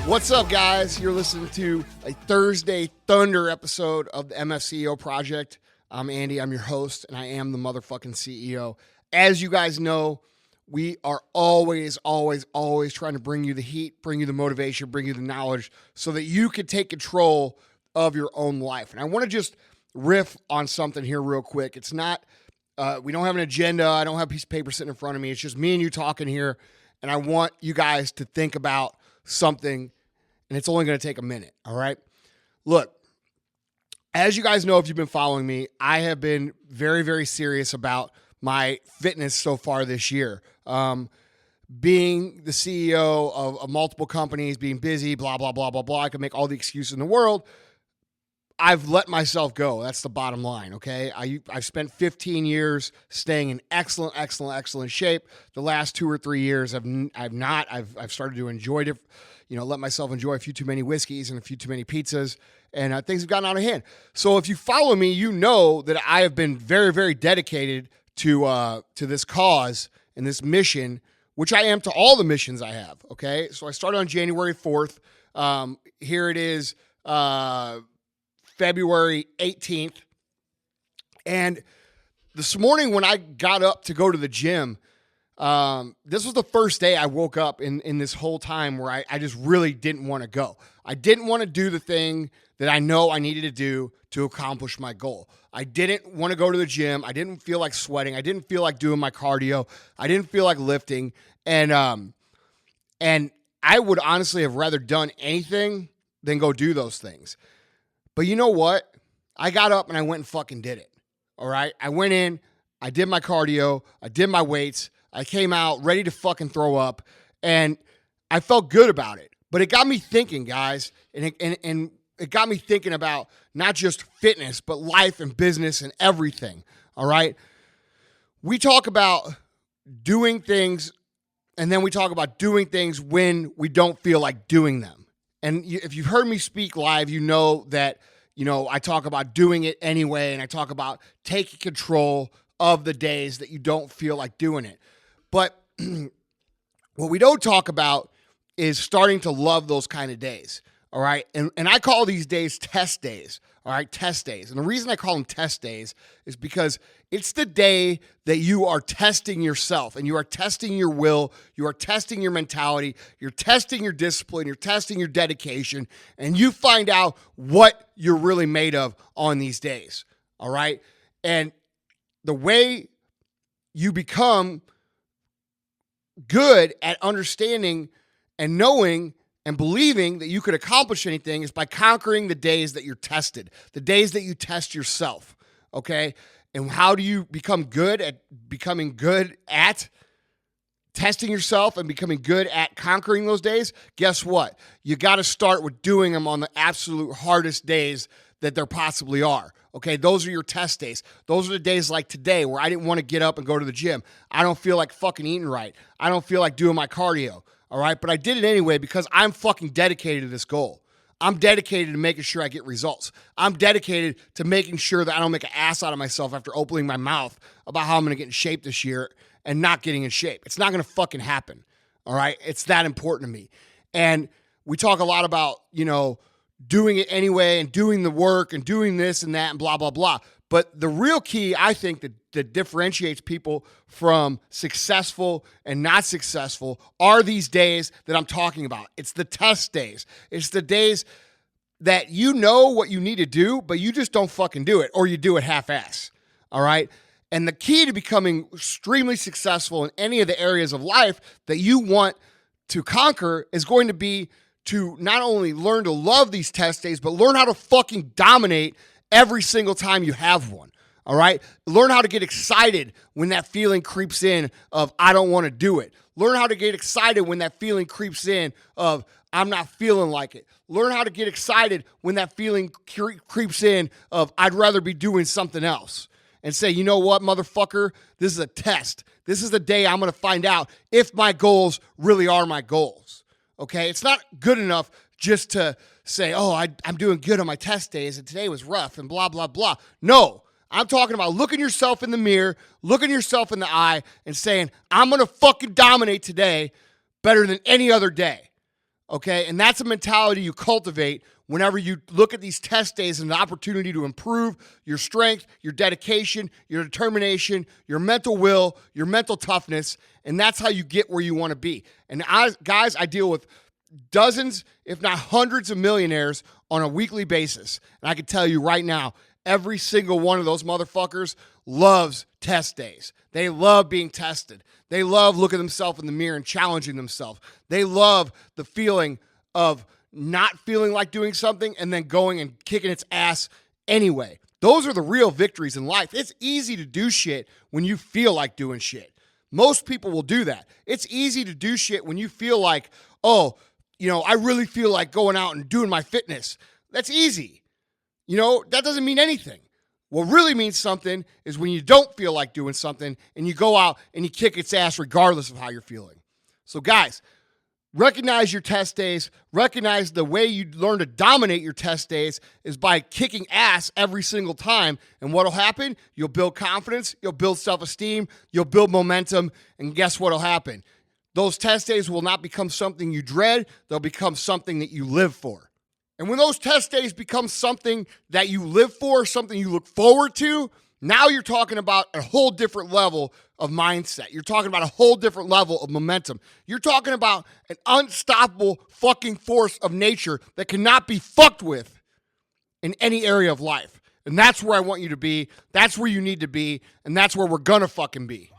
What's up, guys? You're listening to a Thursday Thunder episode of the MFCEO Project. I'm Andy. I'm your host, and I am the motherfucking CEO. As you guys know, we are always trying to bring you the heat, bring you the motivation, bring you the knowledge so that you can take control of your own life. And I want to just riff on something here real quick. It's not, we don't have an agenda. I don't have a piece of paper sitting in front of me. It's just me and you talking here. And I want you guys to think about something, and it's only going to take a minute, all right? Look, as you guys know, if you've been following me, I have been very serious about my fitness so far this year. Being the CEO of multiple companies, being busy, blah, blah, blah, blah, blah. I can make all the excuses in the world. I've let myself go. That's the bottom line, okay? I've spent 15 years staying in excellent shape. The last 2 or 3 years, I've started to enjoy it, let myself enjoy a few too many whiskeys and a few too many pizzas, and things have gotten out of hand. So if you follow me, you know that I have been very dedicated to this cause and this mission, which I am to all the missions I have, okay? So I started on January 4th. Here it is, February 18th. And this morning when I got up to go to the gym, this was the first day I woke up in this whole time where I just really didn't want to go. I didn't want to do the thing that I know I needed to do to accomplish my goal. I didn't want to go to the gym. I didn't feel like sweating. I didn't feel like doing my cardio. I didn't feel like lifting. And I would honestly have rather done anything than go do those things. But you know what? I got up and I went and fucking did it. All right? I went in, I did my cardio, I did my weights, I came out ready to fucking throw up, and I felt good about it. But it got me thinking, guys, and it got me thinking about not just fitness, but life and business and everything. All right? We talk about doing things, and then we talk about doing things when we don't feel like doing them. And if you've heard me speak live, you know that, I talk about doing it anyway, and I talk about taking control of the days that you don't feel like doing it. But what we don't talk about is starting to love those kind of days, all right? And I call these days test days, all right? Test days. And the reason I call them test days is because it's the day that you are testing yourself, and you are testing your will, you are testing your mentality, you're testing your discipline, you're testing your dedication, and you find out what you're really made of on these days, all right? And the way you become good at understanding and knowing and believing that you could accomplish anything is by conquering the days that you're tested, the days that you test yourself, okay? And how do you become good at testing yourself and becoming good at conquering those days? Guess what? You got to start with doing them on the absolute hardest days that there possibly are. Okay, those are your test days. Those are the days like today where I didn't want to get up and go to the gym. I don't feel like fucking eating right. I don't feel like doing my cardio. All right, but I did it anyway because I'm fucking dedicated to this goal. I'm dedicated to making sure I get results. I'm dedicated to making sure that I don't make an ass out of myself after opening my mouth about how I'm going to get in shape this year and not getting in shape. It's not going to fucking happen. All right, it's that important to me. And we talk a lot about, doing it anyway and doing the work and doing this and that and blah, blah, blah. But the real key, I think, that differentiates people from successful and not successful are these days that I'm talking about. It's the test days. It's the days that you know what you need to do, but you just don't fucking do it, or you do it half-ass, all right? And the key to becoming extremely successful in any of the areas of life that you want to conquer is going to be to not only learn to love these test days, but learn how to fucking dominate every single time you have one, all right? Learn how to get excited when that feeling creeps in of, I don't want to do it. Learn how to get excited when that feeling creeps in of, I'm not feeling like it. Learn how to get excited when that feeling creeps in of, I'd rather be doing something else. And say, you know what, motherfucker? This is a test. This is the day I'm going to find out if my goals really are my goals. Okay, it's not good enough just to say, oh, I'm doing good on my test days and today was rough and blah, blah, blah. No, I'm talking about looking yourself in the mirror, looking yourself in the eye and saying, I'm going to fucking dominate today better than any other day. Okay, and that's a mentality you cultivate whenever you look at these test days as an opportunity to improve your strength, your dedication, your determination, your mental will, your mental toughness, and that's how you get where you want to be. And guys, I deal with dozens, if not hundreds of millionaires on a weekly basis. And I can tell you right now, every single one of those motherfuckers loves test days. They love being tested. They love looking themselves in the mirror and challenging themselves. They love the feeling of not feeling like doing something and then going and kicking its ass anyway. Those are the real victories in life. It's easy to do shit when you feel like doing shit. Most people will do that. It's easy to do shit when you feel like, oh, I really feel like going out and doing my fitness. That's easy. That doesn't mean anything. What really means something is when you don't feel like doing something and you go out and you kick its ass regardless of how you're feeling. So guys, recognize your test days. Recognize the way you learn to dominate your test days is by kicking ass every single time. And what'll happen? You'll build confidence. You'll build self-esteem. You'll build momentum. And guess what'll happen? Those test days will not become something you dread. They'll become something that you live for. And when those test days become something that you live for, something you look forward to, now you're talking about a whole different level of mindset. You're talking about a whole different level of momentum. You're talking about an unstoppable fucking force of nature that cannot be fucked with in any area of life. And that's where I want you to be. That's where you need to be. And that's where we're gonna fucking be.